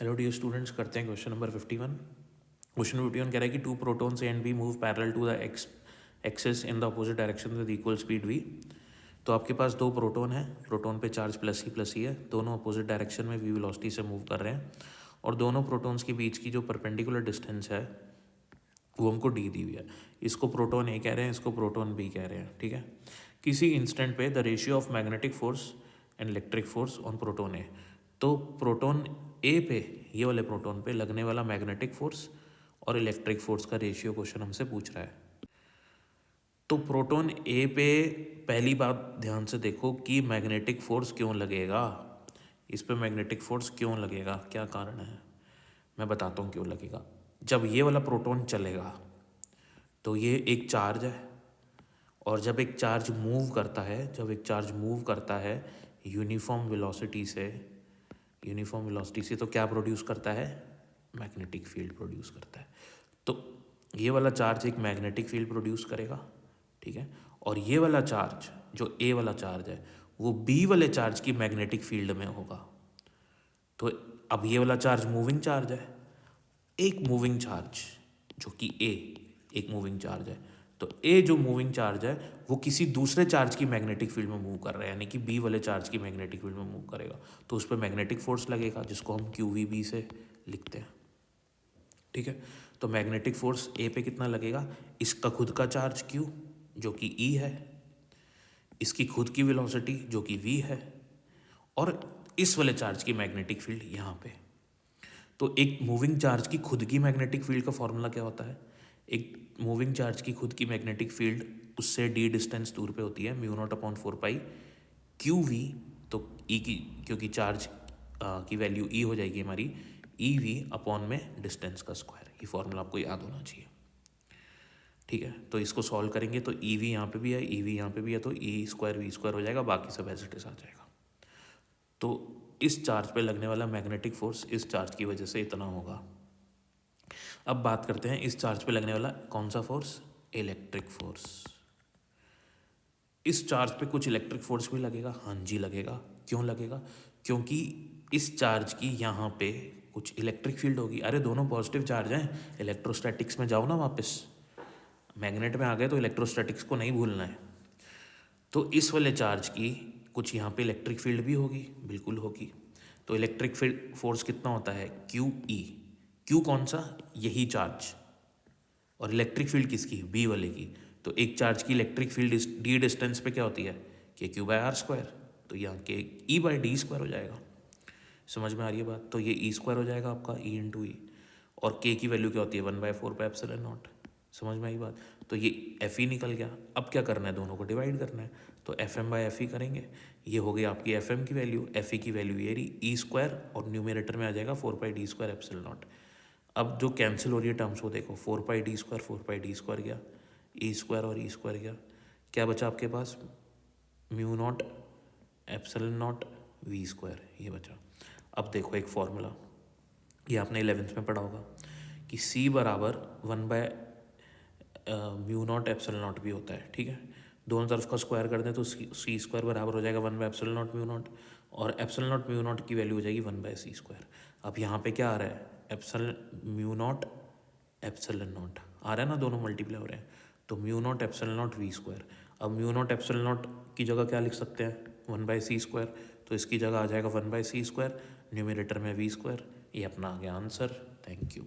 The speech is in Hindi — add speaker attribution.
Speaker 1: हेलो डियर स्टूडेंट्स, करते हैं क्वेश्चन नंबर 51। क्वेश्चन 51 कह रहा है कि two protons A and B move parallel to the axis in the opposite direction with equal speed v। तो आपके पास दो प्रोटॉन है, प्रोटॉन पे चार्ज प्लस ही है, दोनों अपोजिट डायरेक्शन में v वेलोसिटी से मूव कर रहे हैं और दोनों प्रोटॉन्स के बीच की जो परपेंडिकुलर डिस्टेंस है वो हमको d दी हुई है। इसको प्रोटॉन ए कह रहे हैं, इसको प्रोटॉन बी कह रहे हैं, ठीक है। किसी इंस्टेंट पे the ratio of magnetic force and electric force on proton A, तो प्रोटॉन ए पे, ये वाले प्रोटॉन पे लगने वाला मैग्नेटिक फोर्स और इलेक्ट्रिक फोर्स का रेशियो क्वेश्चन हमसे पूछ रहा है। तो प्रोटॉन ए पे पहली बात ध्यान से देखो कि मैग्नेटिक फोर्स क्यों लगेगा, इस पे मैग्नेटिक फोर्स क्यों लगेगा, क्या कारण है, मैं बताता हूँ क्यों लगेगा। जब ये वाला प्रोटॉन चलेगा तो ये एक चार्ज है, और जब एक चार्ज मूव करता है यूनिफॉर्म वेलोसिटी से तो क्या प्रोड्यूस करता है, मैग्नेटिक फील्ड प्रोड्यूस करता है। तो ये वाला चार्ज एक मैग्नेटिक फील्ड प्रोड्यूस करेगा, ठीक है। और ये वाला चार्ज, जो ए वाला चार्ज है, वो बी वाले चार्ज की मैग्नेटिक फील्ड में होगा। तो अब ये वाला चार्ज मूविंग चार्ज है, एक मूविंग चार्ज जो कि एक मूविंग चार्ज है, तो ए जो मूविंग चार्ज है वो किसी दूसरे चार्ज की मैग्नेटिक फील्ड में मूव कर रहा है, यानी कि बी वाले चार्ज की मैग्नेटिक फील्ड में मूव करेगा, तो उस पर मैग्नेटिक फोर्स लगेगा जिसको हम QVB से लिखते हैं, ठीक है। तो मैग्नेटिक फोर्स ए पे कितना लगेगा, इसका खुद का चार्ज Q जो कि E है, इसकी खुद की वेलोसिटी जो कि V है, और इस वाले चार्ज की मैग्नेटिक फील्ड यहाँ पे। तो एक मूविंग चार्ज की खुद की मैग्नेटिक फील्ड का फॉर्मूला क्या होता है, एक मूविंग चार्ज की खुद की मैग्नेटिक फील्ड उससे d डिस्टेंस दूर पे होती है μ0/4π QV। तो E की, क्योंकि चार्ज की वैल्यू E हो जाएगी हमारी EV में डिस्टेंस का स्क्वायर, ये फॉर्मूला आपको याद होना चाहिए, ठीक है। तो इसको सॉल्व करेंगे तो EV यहाँ पे भी है, EV यहाँ पे भी है, तो E² V² हो जाएगा, बाकी सब एज इट इज आ जाएगा। तो इस चार्ज पे लगने वाला मैग्नेटिक फोर्स इस चार्ज की वजह से इतना होगा। अब बात करते हैं इस चार्ज पे लगने वाला कौन सा फोर्स, इलेक्ट्रिक फोर्स। इस चार्ज पे कुछ इलेक्ट्रिक फोर्स भी लगेगा, हाँ जी लगेगा। क्यों लगेगा, क्योंकि इस चार्ज की यहाँ पे कुछ इलेक्ट्रिक फील्ड होगी। अरे दोनों पॉजिटिव चार्ज हैं, इलेक्ट्रोस्टैटिक्स में जाओ ना वापस, मैग्नेट में आ गए तो इलेक्ट्रोस्टैटिक्स को नहीं भूलना है। तो इस वाले चार्ज की कुछ यहाँ पे इलेक्ट्रिक फील्ड भी होगी, बिल्कुल होगी। तो इलेक्ट्रिक फील्ड फोर्स कितना होता है, QE। Q कौन सा, यही चार्ज, और इलेक्ट्रिक फील्ड किसकी, बी वाले की। तो एक चार्ज की इलेक्ट्रिक फील्ड d डिस्टेंस पे क्या होती है, KQ/R², तो यहाँ के E/d² हो जाएगा। समझ में आ रही है बात, तो ये E² हो जाएगा आपका E×E, और K की वैल्यू क्या होती है 1/4πε0। समझ में आई बात, तो ये FE निकल गया। अब क्या करना है, दोनों को डिवाइड करना है, तो FM/FE करेंगे, ये हो गई आपकी FM की वैल्यू, FE की वैल्यू ये रही E², और न्यूमरेटर में आ जाएगा 4πd²ε0। अब जो कैंसिल हो रही है टर्म्स वो देखो, 4πd² गया, E² और E² गया, क्या बचा आपके पास, μ0ε0 V², ये बचा। अब देखो एक फॉर्मूला, ये आपने 11th में पढ़ा होगा कि C बराबर 1/μ0ε0 भी होता है, ठीक है। दोनों तरफ का स्क्वायर कर दें तो C² बराबर हो जाएगा 1/ε0μ0, और ε0μ0 की वैल्यू हो जाएगी 1/c²। अब यहाँ पे क्या आ रहा है, μ0ε0 आ रहा है ना, दोनों मल्टीप्लाई हो रहे हैं, तो μ0ε0 V²। अब μ0ε0 की जगह क्या लिख सकते हैं, 1/c², तो इसकी जगह आ जाएगा 1/c², न्यूमरेटर में V²। ये अपना आ गया आंसर। Thank you.